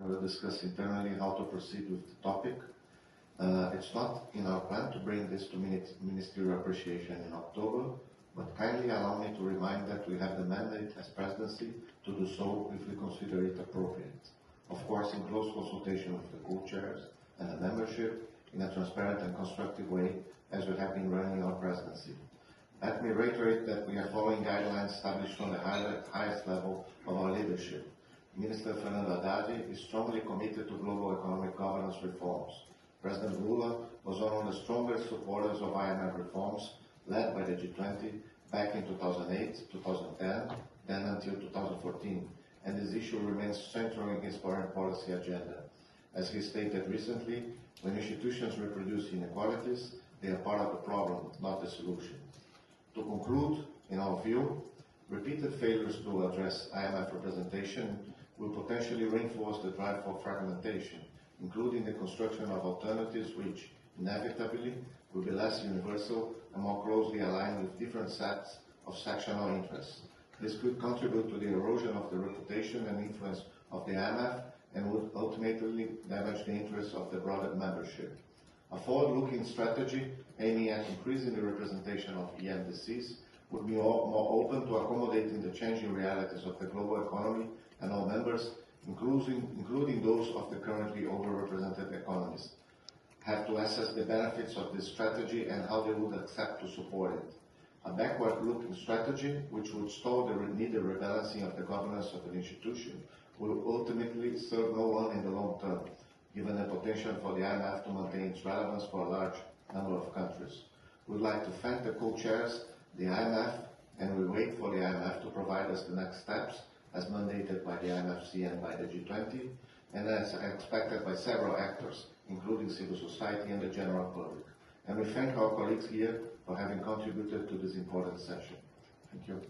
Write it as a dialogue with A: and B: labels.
A: I will discuss internally how to proceed with the topic. It's not in our plan to bring this to ministerial appreciation in October, but kindly allow me to remind that we have the mandate as presidency to do so if we consider it appropriate. Of course, in close consultation with the co-chairs and the membership in a transparent and constructive way as we have been running our presidency. Let me reiterate that we are following guidelines established on the highest level of our leadership. Minister Fernando Haddad is strongly committed to global economic governance reforms. President Lula was one of the strongest supporters of IMF reforms led by the G20 back in 2008, 2010, then until 2014, and this issue remains central in his foreign policy agenda. As he stated recently, when institutions reproduce inequalities, they are part of the problem, not the solution. To conclude, in our view, repeated failures to address IMF representation will potentially reinforce the drive for fragmentation, including the construction of alternatives which, inevitably, will be less universal and more closely aligned with different sets of sectional interests. This could contribute to the erosion of the reputation and influence of the IMF and would ultimately damage the interests of the broader membership. A forward-looking strategy aiming at increasing the representation of EMDCs would be more open to accommodating the changing realities of the global economy and all members, including those of the currently overrepresented economies, have to assess the benefits of this strategy and how they would accept to support it. A backward-looking strategy, which would stall the needed rebalancing of the governance of an institution, will ultimately serve no one in the long term, given the potential for the IMF to maintain its relevance for a large number of countries. We would like to thank the co-chairs, the IMF, and we wait for the IMF to provide us the next steps as mandated by the IMFC and by the G20, and as expected by several actors, including civil society and the general public. And we thank our colleagues here for having contributed to this important session. Thank you.